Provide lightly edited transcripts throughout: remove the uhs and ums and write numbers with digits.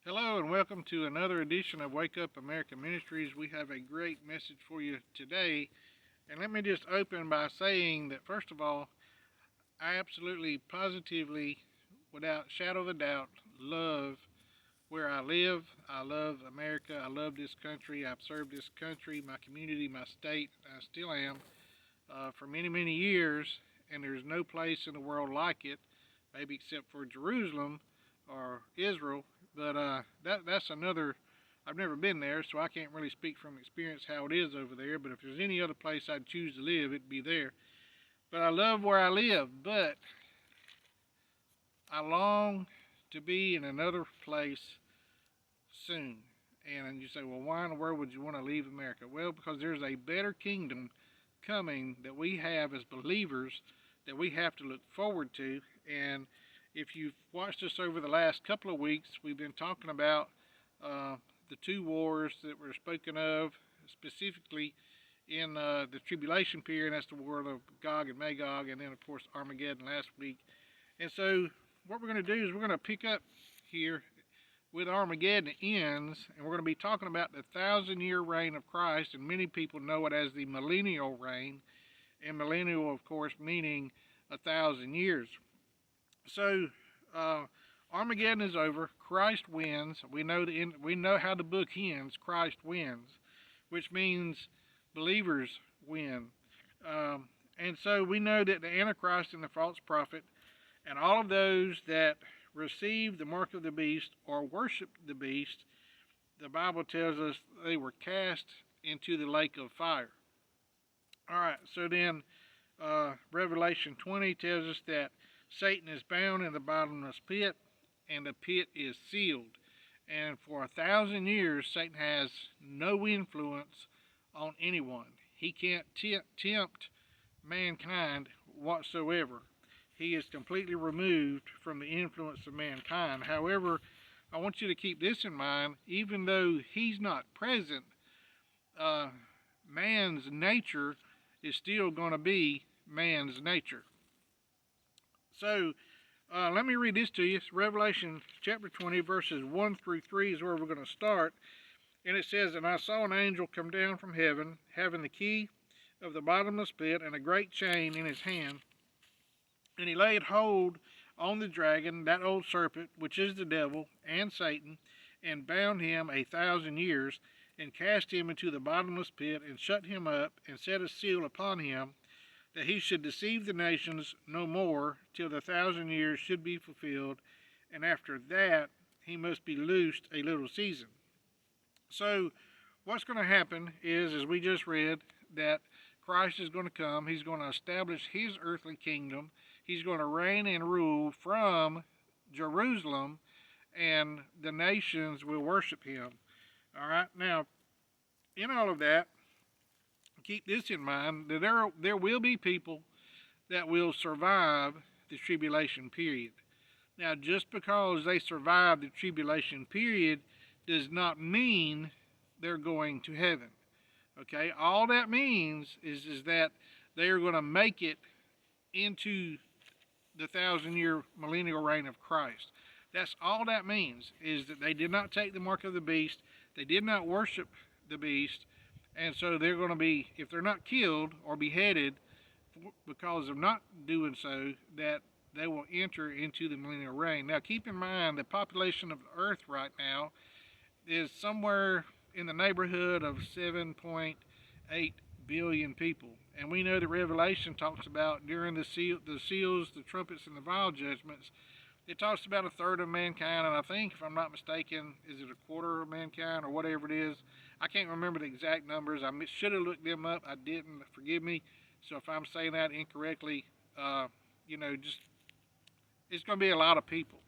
Hello and welcome to another edition of Wake Up America Ministries. We have a great message for you today. And let me just open by saying that, first of all, I absolutely, positively, without shadow of a doubt, love where I live. I love America. I love this country. I've served this country, my community, my state. I still am for many, many years. And there's no place in the world like it, maybe except for Jerusalem or Israel. But that's another. I've never been there, so I can't really speak from experience how it is over there. But if there's any other place I'd choose to live, it'd be there. But I love where I live. But I long to be in another place soon. And you say, well, why in the world would you want to leave America? Well, because there's a better kingdom coming that we have as believers that we have to look forward to. And if you've watched us over the last couple of weeks, we've been talking about the two wars that were spoken of specifically in the tribulation period. That's the war of Gog and Magog, and then, of course, Armageddon last week. And so what we're going to do is we're going to pick up here with Armageddon ends, and we're going to be talking about the 1,000-year reign of Christ, and many people know it as the millennial reign, and millennial, of course, meaning 1,000 years. So Armageddon is over. Christ wins. We know how the book ends. Christ wins, which means believers win. And so we know that the Antichrist and the false prophet and all of those that received the mark of the beast or worshiped the beast, the Bible tells us they were cast into the lake of fire. All right, so then Revelation 20 tells us that Satan is bound in the bottomless pit, and the pit is sealed. And for 1,000 years, Satan has no influence on anyone. He can't tempt mankind whatsoever. He is completely removed from the influence of mankind. However, I want you to keep this in mind. Even though he's not present, man's nature is still going to be man's nature. So let me read this to you. It's Revelation chapter 20, verses 1 through 3 is where we're going to start. And it says, "And I saw an angel come down from heaven, having the key of the bottomless pit and a great chain in his hand. And he laid hold on the dragon, that old serpent, which is the devil and Satan, and bound him 1,000 years, and cast him into the bottomless pit, and shut him up, and set a seal upon him, that he should deceive the nations no more, till the 1,000 years should be fulfilled, and after that he must be loosed a little season." So what's going to happen is, as we just read, that Christ is going to come. He's going to establish his earthly kingdom. He's going to reign and rule from Jerusalem, and the nations will worship him. All right. Now, in all of that, keep this in mind, that there will be people that will survive the tribulation period. Now, just because they survive the tribulation period does not mean they're going to heaven. Okay, all that means is that they are going to make it into the 1,000-year millennial reign of Christ. That's all that means, is that they did not take the mark of the beast, they did not worship the beast, and so they're going to be, if they're not killed or beheaded because of not doing so, that they will enter into the millennial reign. Now, keep in mind the population of the earth right now is somewhere in the neighborhood of 7.8 billion people. And we know that Revelation talks about during the seals, the trumpets, and the vial judgments, it talks about a third of mankind, and I think, if I'm not mistaken, is it a quarter of mankind or whatever it is? I can't remember the exact numbers. I should have looked them up. I didn't. Forgive me. So if I'm saying that incorrectly, just it's going to be a lot of people.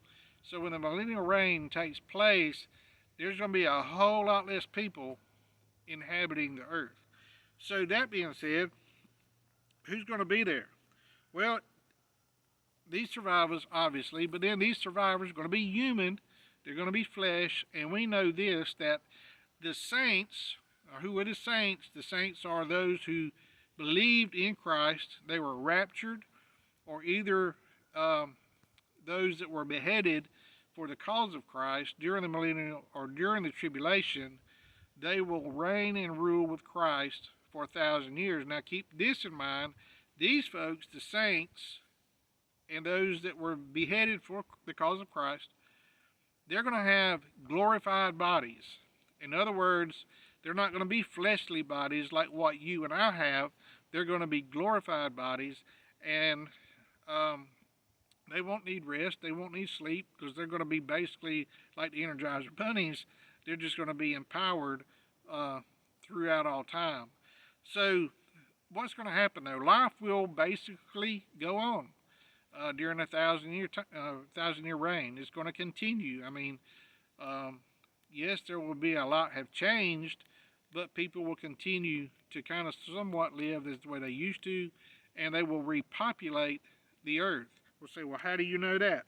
So when the millennial reign takes place, there's going to be a whole lot less people inhabiting the earth. So that being said, who's going to be there? Well, these survivors, obviously, but then these survivors are going to be human. They're going to be flesh, and we know this, that the saints, or who are the saints? The saints are those who believed in Christ. They were raptured, or either those that were beheaded for the cause of Christ during the millennial or during the tribulation, they will reign and rule with Christ for 1,000 years. Now keep this in mind. These folks, the saints, and those that were beheaded for the cause of Christ, they're going to have glorified bodies. In other words, they're not going to be fleshly bodies like what you and I have. They're going to be glorified bodies, and they won't need rest. They won't need sleep, because they're going to be basically like the Energizer Bunnies. They're just going to be empowered throughout all time. So what's going to happen though? Life will basically go on during a 1,000-year reign. It's going to continue. I mean, yes, there will be a lot have changed, but people will continue to kind of somewhat live as the way they used to, and they will repopulate the earth. We'll say, well, how do you know that?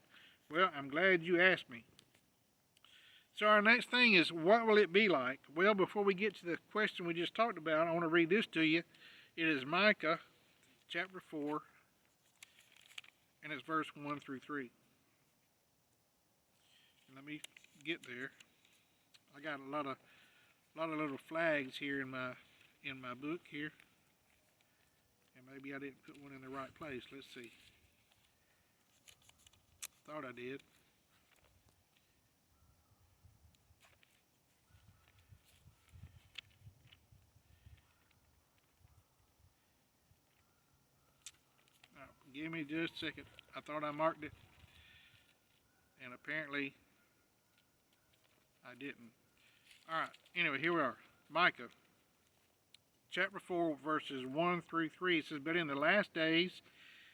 Well, I'm glad you asked me. So our next thing is, what will it be like? Well, before we get to the question we just talked about, I want to read this to you. It is Micah chapter 4, and it's verse 1 through 3. And let me get there. I got a lot of little flags here in my book here, and maybe I didn't put one in the right place. Let's see. Thought I did. Give me just a second. I thought I marked it, and apparently I didn't. Alright, anyway, here we are. Micah, chapter 4, verses 1 through 3. It says, But in the last days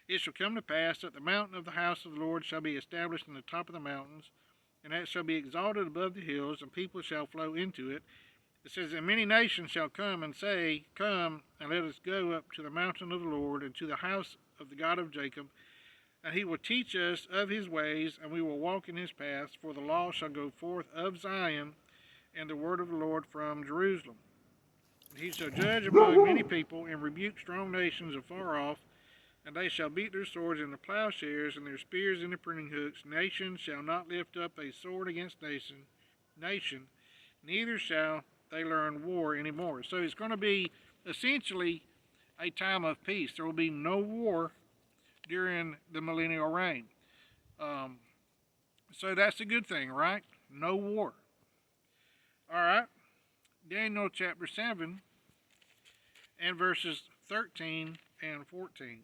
it shall come to pass that the mountain of the house of the Lord shall be established in the top of the mountains, and that shall be exalted above the hills, and people shall flow into it. It says, And many nations shall come and say, Come, and let us go up to the mountain of the Lord, and to the house of the God of Jacob, and he will teach us of his ways, and we will walk in his paths. For the law shall go forth of Zion, and the word of the Lord from Jerusalem. And he shall judge among many people, and rebuke strong nations afar off, and they shall beat their swords into plowshares, and their spears into pruning hooks. Nation shall not lift up a sword against nation, neither shall they learn war anymore. So it's going to be essentially a time of peace. There will be no war during the millennial reign. So that's a good thing, right? No war. All right. Daniel chapter 7 and verses 13 and 14.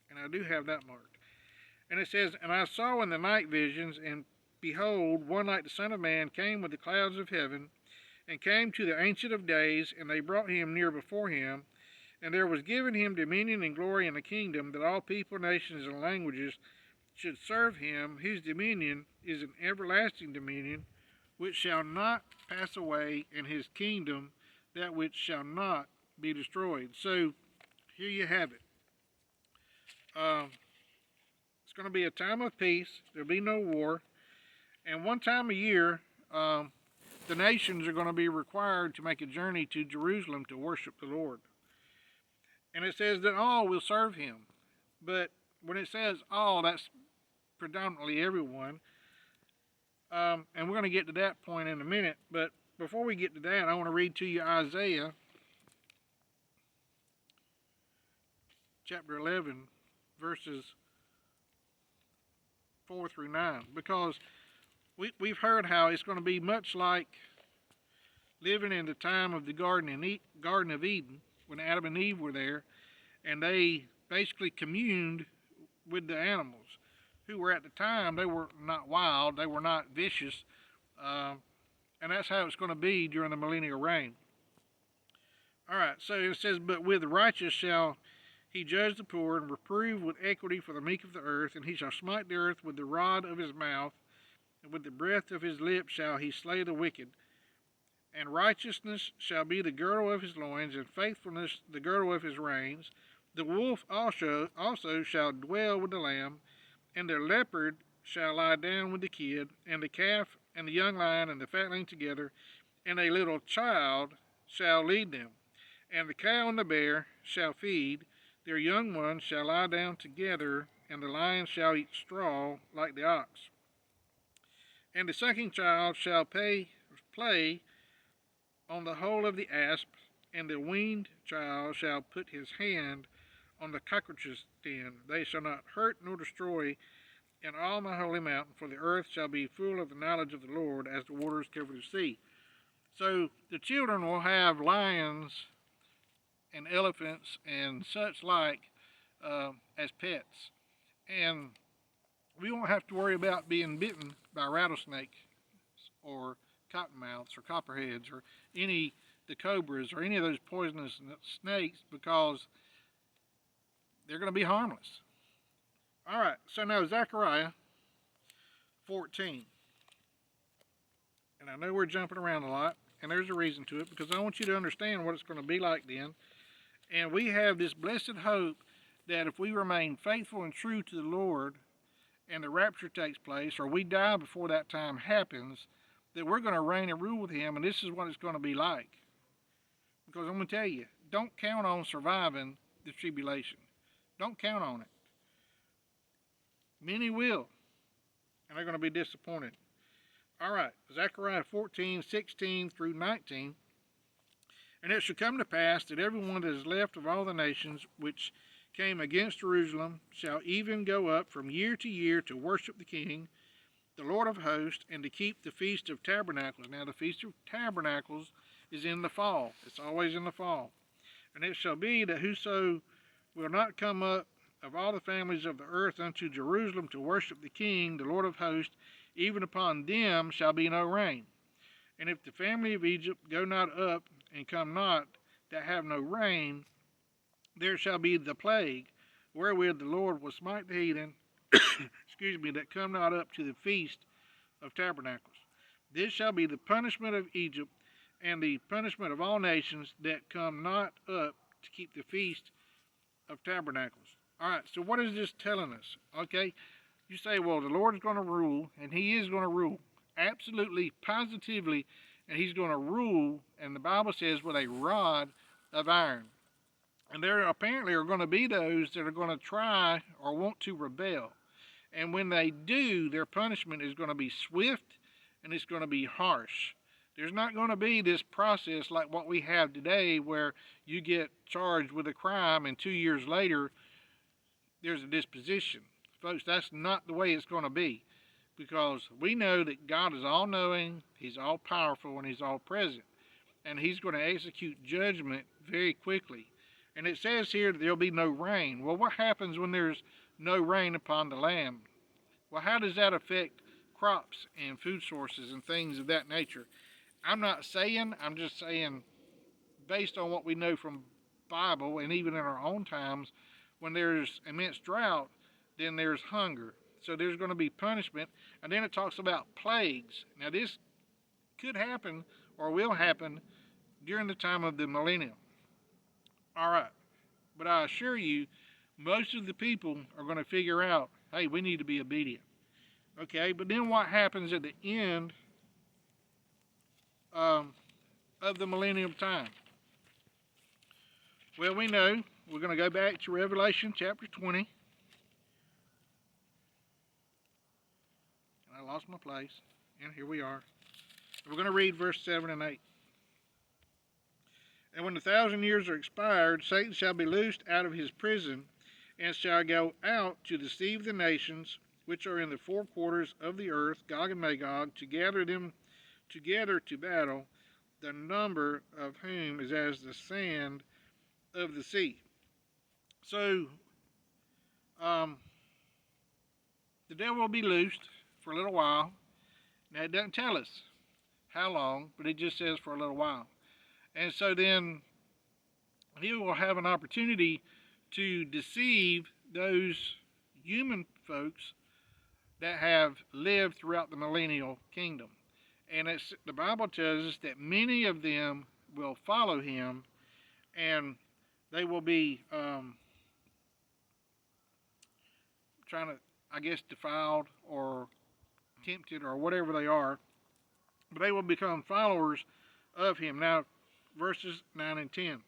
And I do have that marked. And it says, And I saw in the night visions, and behold, one like the Son of Man came with the clouds of heaven, and came to the Ancient of Days, and they brought him near before him. And there was given him dominion and glory and a kingdom, that all people, nations, and languages should serve him. His dominion is an everlasting dominion, which shall not pass away, and his kingdom that which shall not be destroyed. So here you have it. It's going to be a time of peace. There'll be no war. And one time a year, the nations are going to be required to make a journey to Jerusalem to worship the Lord. And it says that all will serve him. But when it says all, that's predominantly everyone. And we're going to get to that point in a minute. But before we get to that, I want to read to you Isaiah chapter 11, verses 4 through 9. Because we've heard how it's going to be much like living in the time of the Garden of Eden, when Adam and Eve were there, and they basically communed with the animals, who were at the time, they were not wild, they were not vicious, and that's how it's going to be during the millennial reign. Alright, so it says, But with the righteous shall he judge the poor, and reprove with equity for the meek of the earth, and he shall smite the earth with the rod of his mouth, and with the breath of his lips shall he slay the wicked. And righteousness shall be the girdle of his loins, and faithfulness the girdle of his reins. The wolf also shall dwell with the lamb, and the leopard shall lie down with the kid, and the calf and the young lion and the fatling together, and a little child shall lead them. And the cow and the bear shall feed, their young ones shall lie down together, and the lion shall eat straw like the ox. And the sucking child shall play on the hole of the asp, and the weaned child shall put his hand on the cockroach's den. They shall not hurt nor destroy in all my holy mountain, for the earth shall be full of the knowledge of the Lord as the waters cover the sea. So the children will have lions and elephants and such like as pets. And we won't have to worry about being bitten by rattlesnakes or cottonmouths or copperheads or the cobras or any of those poisonous snakes, because they're going to be harmless. All right, so now Zechariah 14. And I know we're jumping around a lot, and there's a reason to it, because I want you to understand what it's going to be like then. And we have this blessed hope that if we remain faithful and true to the Lord, and the rapture takes place, or we die before that time happens, that we're going to reign and rule with him, and this is what it's going to be like. Because I'm going to tell you, don't count on surviving the tribulation. Don't count on it. Many will, and they're going to be disappointed. All right, Zechariah 14:16 through 19. And it shall come to pass that everyone that is left of all the nations which came against Jerusalem shall even go up from year to year to worship the King, the Lord of hosts, and to keep the Feast of Tabernacles. Now the Feast of Tabernacles is in the fall. It's always in the fall. And it shall be that whoso will not come up of all the families of the earth unto Jerusalem to worship the King, the Lord of hosts, even upon them shall be no rain. And if the family of Egypt go not up and come not, that have no rain, there shall be the plague, wherewith the Lord will smite the heathen, that come not up to the Feast of Tabernacles. This shall be the punishment of Egypt, and the punishment of all nations that come not up to keep the Feast of Tabernacles. All right, so what is this telling us? Okay, you say, well, the Lord is going to rule, and he is going to rule. Absolutely, positively, and he's going to rule, and the Bible says, with a rod of iron. And there apparently are going to be those that are going to try or want to rebel. And when they do, their punishment is going to be swift, and it's going to be harsh. There's not going to be this process like what we have today, where you get charged with a crime and 2 years later there's a disposition. Folks, that's not the way it's going to be, because we know that God is all-knowing, he's all-powerful, and he's all-present, and he's going to execute judgment very quickly. And it says here that there'll be no rain. Well, what happens when there's no rain upon the land? Well, how does that affect crops and food sources and things of that nature? I'm just saying based on what we know from Bible, and even in our own times, when there's immense drought, then there's hunger. So there's going to be punishment. And then it talks about plagues. Now this could happen or will happen during the time of the millennium. All right. But I assure you, most of the people are going to figure out, hey, we need to be obedient. Okay, but then what happens at the end of the millennium time? Well, we know we're going to go back to Revelation chapter 20. And I lost my place. And here we are. We're going to read verse 7 and 8. And when 1,000 years are expired, Satan shall be loosed out of his prison, and shall go out to deceive the nations which are in the four quarters of the earth, Gog and Magog, to gather them together to battle, the number of whom is as the sand of the sea. So, the devil will be loosed for a little while. Now, it doesn't tell us how long, but it just says for a little while. And so then he will have an opportunity to deceive those human folks that have lived throughout the millennial kingdom. And the Bible tells us that many of them will follow him, and they will be trying to, defiled or tempted or whatever they are. But they will become followers of him. Now, verses 9 and 10.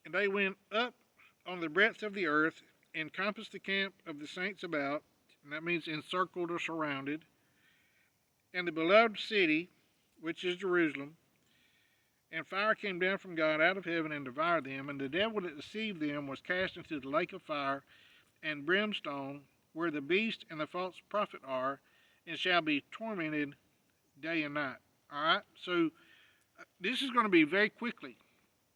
And they went up on the breadth of the earth, and compassed the camp of the saints about, and that means encircled or surrounded. And the beloved city, which is Jerusalem, and fire came down from God out of heaven and devoured them. And the devil that deceived them was cast into the lake of fire and brimstone, where the beast and the false prophet are, and shall be tormented day and night. All right? So this is going to be very quickly.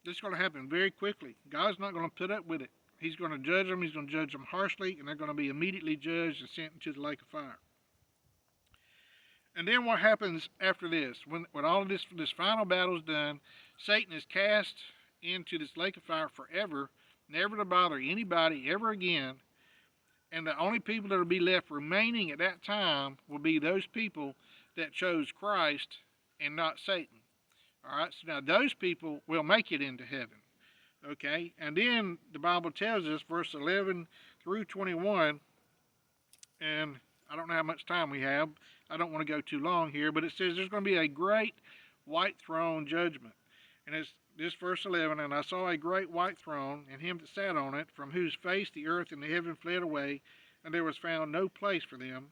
This is going to happen very quickly. God's not going to put up with it. He's going to judge them. He's going to judge them harshly, and they're going to be immediately judged and sent into the lake of fire. And then what happens after this? When all of this final battle is done, Satan is cast into this lake of fire forever, never to bother anybody ever again. And the only people that will be left remaining at that time will be those people that chose Christ and not Satan. All right, so now those people will make it into heaven. Okay, and then the Bible tells us, verse 11 through 21, and I don't know how much time we have. I don't want to go too long here, but it says there's going to be a great white throne judgment. And it's this verse 11, and I saw a great white throne, and him that sat on it, from whose face the earth and the heaven fled away, and there was found no place for them.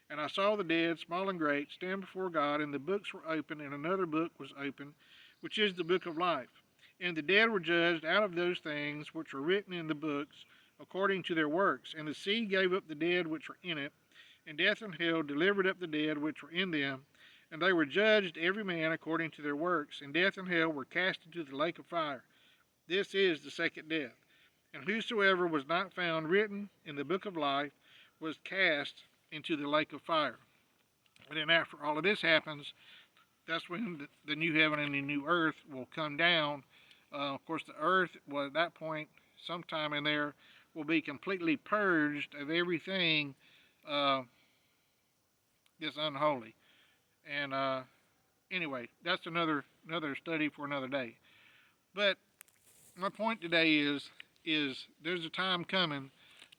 And I saw the dead, small and great, stand before God, and the books were opened, and another book was opened, which is the book of life. And the dead were judged out of those things which were written in the books, according to their works. And the sea gave up the dead which were in it, and death and hell delivered up the dead which were in them. And they were judged every man according to their works. And death and hell were cast into the lake of fire. This is the second death. And whosoever was not found written in the book of life was cast into the lake of fire. And then after all of this happens, that's when the new heaven and the new earth will come down. Of course, the earth, well, at that point, sometime in there, will be completely purged of everything that's unholy. And anyway, that's another study for another day. But my point today is there's a time coming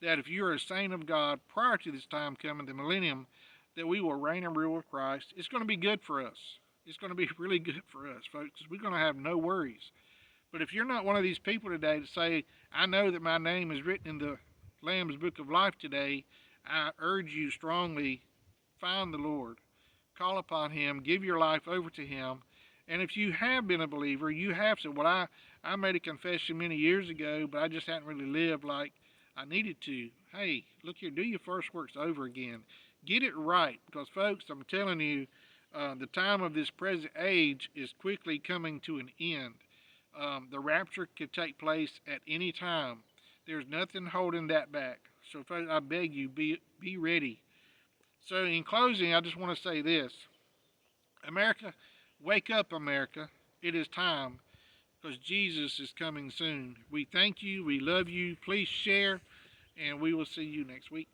that if you're a saint of God prior to this time coming, the millennium, that we will reign and rule with Christ. It's going to be good for us. It's going to be really good for us, folks, because we're going to have no worries. But if you're not one of these people today to say, I know that my name is written in the Lamb's Book of Life today, I urge you strongly, find the Lord. Call upon Him. Give your life over to Him. And if you have been a believer, you have said, well, I made a confession many years ago, but I just hadn't really lived like I needed to. Hey, look here, do your first works over again. Get it right, because, folks, I'm telling you, the time of this present age is quickly coming to an end. The rapture could take place at any time. There's nothing holding that back. So, folks, I beg you, be ready. So, in closing, I just want to say this. America, wake up, America. It is time, because Jesus is coming soon. We thank you. We love you. Please share, and we will see you next week.